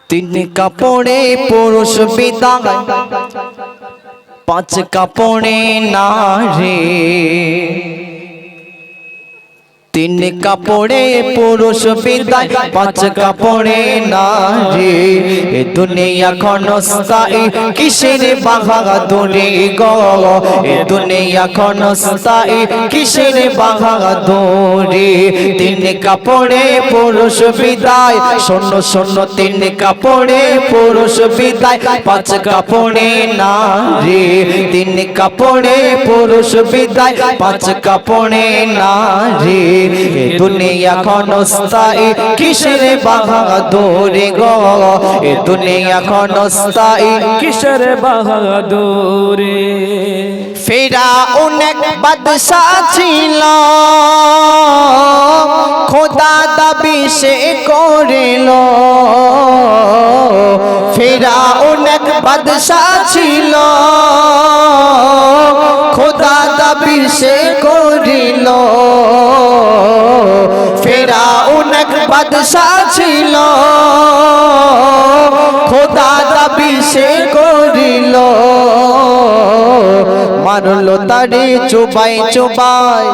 তিন কাপড়ে পুরুষ বিদায়, পাঁচ কাপড়ে নারী। তিন কাপড়ে পুরুষ বিদায়, পাঁচ কাপড়ে নারী। এ দুনিয়া ক্ষণস্থায়ী, কিসের বাহাদুরি গো। এ দুনিয়া ক্ষণস্থায়ী, কিসের বাহাদুরি। তিন কাপড়ে পুরুষ বিদায়, শোনো শোনো, তিন কাপড়ে পুরুষ বিদায়, পাঁচ কাপড়ে নারী। তিন কাপড়ে পুরুষ বিদায়, পাঁচ কাপড়ে নারী। এ দুনিয়া ক্ষণস্থায়ী, কিসের বাহাদুরি গো। এ দুনিয়া ক্ষণস্থায়ী, কিসের বাহাদুরি। ফিরআউন এক বাদশাহ ছিল, খোদা দাবি সে করিল। ফিরআউন এক বাদশাহ ছিল, খোদা দাবি সে করিল। ফিরআউন এক বাদশাহ ছিল, খোদা দাবি সে করিল। মারলো তারে চোবাই চোবাই,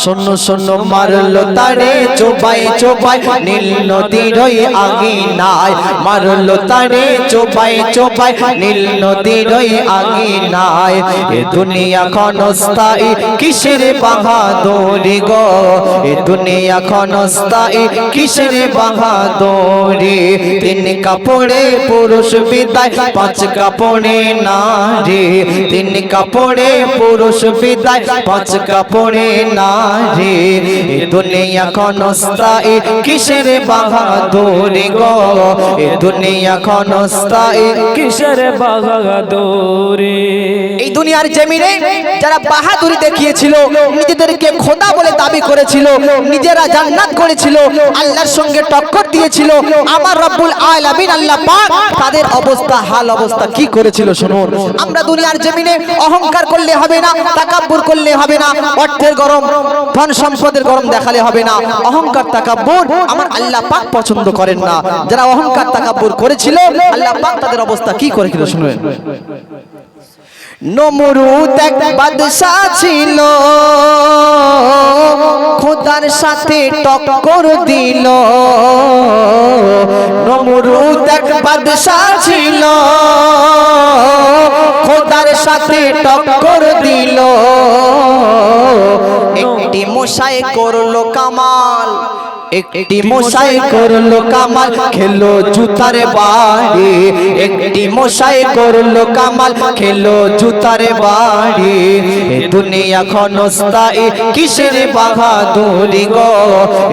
শোনো শোনো, মারলো তারে চোবাই চোবাই, নীল নদীর ওই আঙিনায়। মারলো তারে চোবাই চোবাই, নীল নদীর ওই আঙিনায়। এ দুনিয়া ক্ষণস্থায়ী, কিসের বাহাদুরি গো। এ দুনিয়া ক্ষণস্থায়ী, কিসের বাহাদুরি। তিন কাপড়ে পুরুষ বিদায়, পাঁচ কাপড়ে নারী। তিন কাপড়ে পুরুষ বিদায়, পাঁচ কাপড়ে নারী। এ দুনিয়া ক্ষণস্থায়ী, কিসের বাহাদুরি গো। এ দুনিয়া ক্ষণস্থায়ী, কিসের বাহাদুরি। এই দুনিয়ার জমিনে যারা বাহাদুরি দেখিয়েছিল, নিজেদেরকে খোদা বলে দাবি করেছিল, নিজেরা জান্নাত করেছিল, আল্লাহর সঙ্গে টক্কর দিয়েছিল, আমার রব্বুল আলামিন আল্লাহ পাক তাদের অবস্থা, হাল অবস্থা কি করেছিল শুনুন। আমরা দুনিয়ার জমিনে অহংকার করলে হবে না, তাকাব্বুর করলে হবে না, অর্থের গরম, ধন সম্পদের গরম দেখালে হবে না। অহংকার তাকাব্বুর আমার আল্লাহ পাক পছন্দ করেন না। যারা অহংকার তাকাব্বুর করেছিল, আল্লাহ পাক তাদের অবস্থা কি করেছিল শুনুন। নমরুদ এক বাদশা ছিল, খোদার সাথে টক্কর দিল। নমরুদ এক বাদশা ছিল, খোদার সাথে টক্কর দিল। একটি মশাই করলো কামাল, একটি মশাই করলো কামাল, খেলো জুতার বাড়ি। একটি মশাই করলো কামাল, খেলো জুতার বাড়ি। এ দুনিয়া ক্ষণস্থায়ী, কিসের বাহাদুরি গো।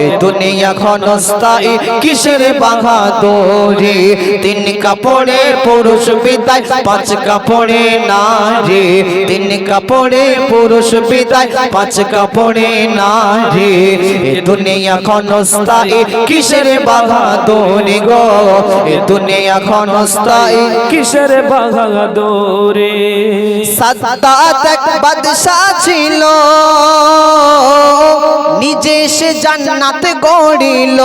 এ দুনিয়া ক্ষণস্থায়ী, কিসের বাহাদুরি। তিন কাপড়ে পুরুষ বিদায়, পাঁচ কাপড়ে নারী। তিন কাপড়ে পুরুষ বিদায়, পাঁচ কাপড়ে নারী। এ দুনিয়া ক্ষণস্থায়ী, কিসের বাহাদুরি গো। এ দুনিয়া ক্ষণস্থায়ী, কিসের বাহাদুরি। সাদ্দাত এক বাদশাহ ছিল, নিজে সে জান্নাত গড়িল।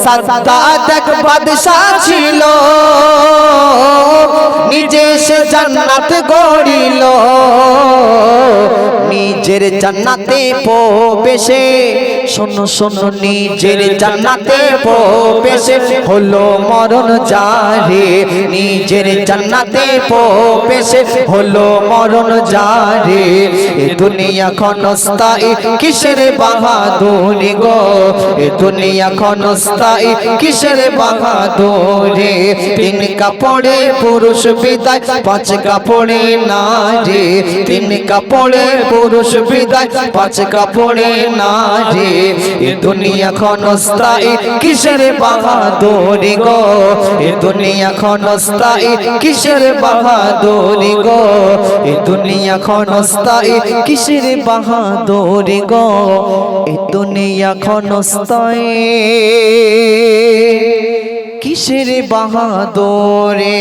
সাদ্দাত এক বাদশাহ ছিল, নিজে সে জান্নাত গড়িল। নিজের জান্নাতে প্রবেশে, শোনো শোনো, নিজের জান্নাতে প্রবেশে হলো মরণ জারি। নিজের জান্নাতে প্রবেশে হলো মরণ জারি। এ দুনিয়া ক্ষণস্থায়ী, কিসের বাহাদুরি গো। এ দুনিয়া ক্ষণস্থায়ী, কিসের বাহাদুরি। তিন কাপড়ে পুরুষ বিদায়, পাঁচ কাপড়ে নারী। তিন কাপড়ে পুরুষ বিদায়, পাঁচ কাপড়ে নারী। এ দুনিয়া ক্ষণস্থায়ী, কিসের বাহাদুরি গো। এ দুনিয়া ক্ষণস্থায়ী, কিসের বাহাদুরি গো। এ দুনিয়া ক্ষণস্থায়ী, কিসের বাহাদুরি গো। এ দুনিয়া ক্ষণস্থায়ী, কিসের বাহাদুরি।